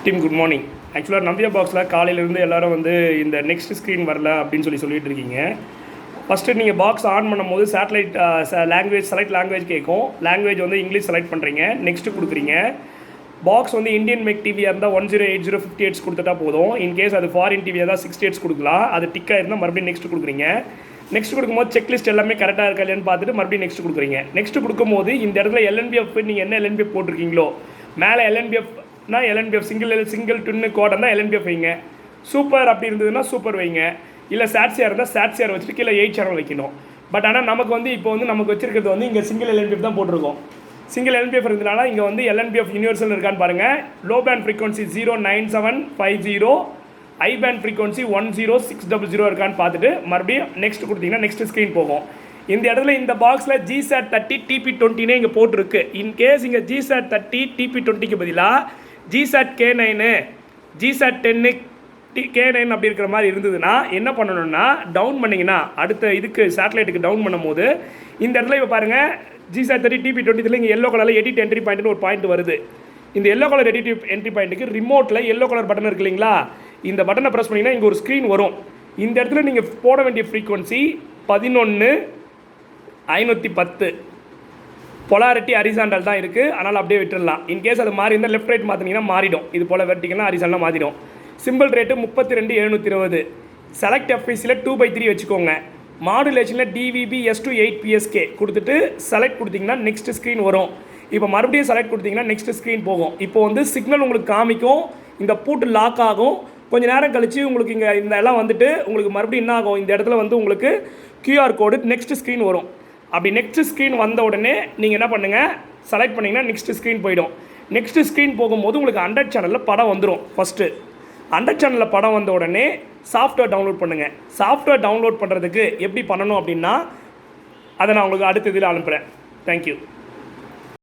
Team good morning. ஆக்சுவலாக நம்பியா பாக்ஸில் காலையிலேருந்து எல்லோரும் வந்து இந்த நெக்ஸ்ட் ஸ்க்ரீன் வரல அப்படின்னு சொல்லிட்டு இருக்கீங்க. ஃபஸ்ட்டு நீங்கள் பாக்ஸ் ஆன் பண்ணும்போது சேட்டலைட் லாங்குவேஜ் செலக்ட் லாங்குவேஜ் கேட்கும். லாங்குவேஜ் வந்து இங்கிலீஷ் செலக்ட் பண்ணுறீங்க, நெக்ஸ்ட்டு கொடுக்குறீங்க. பாக்ஸ் வந்து இந்தியன் மேக் டிவியாக இருந்தால் 108058 கொடுத்துட்டா போதும். இன்கேஸ் அது ஃபாரின் டிவியாக தான் 68 கொடுக்கலாம். அது டிக்காக இருந்தால் மறுபடியும் நெக்ஸ்ட் கொடுக்குறீங்க. நெக்ஸ்ட் கொடுக்கும்போது செக்லிஸ்ட் எல்லாமே கரெக்டாக இருக்கா இல்லையான்னு பார்த்துட்டு மறுபடியும் நெக்ஸ்ட் கொடுக்குறீங்க. நெக்ஸ்ட் கொடுக்கும்போது இந்த இடத்துல எல்என்பிஎஃப் நீங்கள் என்ன எல்என்பிஎஃப் போட்டிருக்கீங்களோ மேலே எல்என்பிஎஃப்னா எல்என்பிஎஃப் சிங்கிள் டுன்னு கோட் இருந்தால் எல்என்பிஎஃப் வைங்க. சூப்பர் அப்படி இருந்ததுன்னா சூப்பர் வைங்க. இல்லை சாட்சியாக இருந்தால் சாட்சியார் வச்சுட்டு கீழே 8 சேனல் வைக்கணும். பட் ஆனால் நமக்கு வந்து இப்போ வந்து நமக்கு வச்சிருக்கிறது வந்து இங்கே சிங்கிள் எல்என்பிஎஃப் தான் போட்டிருக்கோம். சிங்கிள் எல்என்பிஎஃப் இருந்ததுனால இங்கே வந்து எல்என்பிஎஃப் யூனிவர்சல் இருக்கான்னு பாருங்கள். லோ பேண்ட் ஃப்ரீக்வன்சி 09750, ஐ பேண்ட் ஃப்ரீக்வன்சி 10600 இருக்கான்னு பார்த்துட்டு மறுபடியும் நெக்ஸ்ட் கொடுத்தீங்கன்னா நெக்ஸ்ட் ஸ்க்ரீன் போகும். இந்த இடத்துல இந்த பாக்ஸில் GSAT30 TP20 இங்கே போட்டிருக்கு. இன்கேஸ் இங்கே GSAT30 TP20க்கு பதிலாக GSAT K9 GSAT10 K9 அப்படி இருக்கிற மாதிரி இருந்ததுன்னா என்ன பண்ணணும்னா டவுன் பண்ணிங்கன்னா அடுத்த இதுக்கு சேட்டலைட்டுக்கு டவுன் பண்ணும்போது இந்த இடத்துல இப்போ பாருங்கள் GSAT30 TP20 இங்கே எல்லோ கலரில் எடிட் என்ட்ரி பாயிண்ட்னு ஒரு பாயிண்ட் வருது. இந்த எல்லோ கலர் எடிட் என்ட்ரி பாயிண்ட்டுக்கு ரிமோட்டில் எல்லோ கலர் பட்டன் இருக்கு இல்லைங்களா, இந்த பட்டனை ப்ரெஸ் பண்ணிங்கன்னா இங்கே ஒரு ஸ்க்ரீன் வரும். இந்த இடத்துல நீங்கள் போட வேண்டிய ஃப்ரீக்வன்சி 11510. பொலாரிட்டி ஹரிசாண்டல் தான் இருக்குது, அதனால் அப்படியே விட்டுடலாம். இன்கேஸ் அது மாறி இருந்தால் லெஃப்ட் ரைட் மாற்றினீங்கன்னா மாறிடும். இது போல் வெர்டிகல்னா ஹரிசாண்டலாக மாறிடும். Simple rate 32720. செலக்ட் எஃப்ஐசியில் 2/3 வச்சுக்கோங்க. மாடுலேஷனில் DVB S2 8 PSK கொடுத்துட்டு செலக்ட் கொடுத்தீங்கன்னா நெக்ஸ்ட் ஸ்க்ரீன் வரும். இப்போ மறுபடியும் செலக்ட் கொடுத்தீங்கன்னா நெக்ஸ்ட் ஸ்க்ரீன் போகும். இப்போ வந்து சிக்னல் உங்களுக்கு காமிக்கும், இந்த பூட்டு லாக் ஆகும். கொஞ்சம் நேரம் கழித்து உங்களுக்கு இங்கே இந்த எல்லாம் வந்துட்டு உங்களுக்கு மறுபடியும் என்ன ஆகும், இந்த இடத்துல வந்து உங்களுக்கு QR கோடு நெக்ஸ்ட் ஸ்க்ரீன் வரும். அப்படி நெக்ஸ்ட் ஸ்க்ரீன் வந்த உடனே நீங்கள் என்ன பண்ணுங்கள், செலக்ட் பண்ணிங்கன்னா நெக்ஸ்ட் ஸ்க்ரீன் போயிடும். நெக்ஸ்ட் ஸ்க்ரீன் போகும்போது உங்களுக்கு 100 சேனலில் படம் வந்துடும். ஃபஸ்ட்டு 100 சேனலில் படம் வந்த உடனே சாஃப்ட்வேர் டவுன்லோட் பண்ணுங்கள். சாஃப்ட்வேர் டவுன்லோட் பண்ணுறதுக்கு எப்படி பண்ணணும் அப்படின்னா அதை நான் உங்களுக்கு அடுத்த இதில் அனுப்புகிறேன். தேங்க்யூ.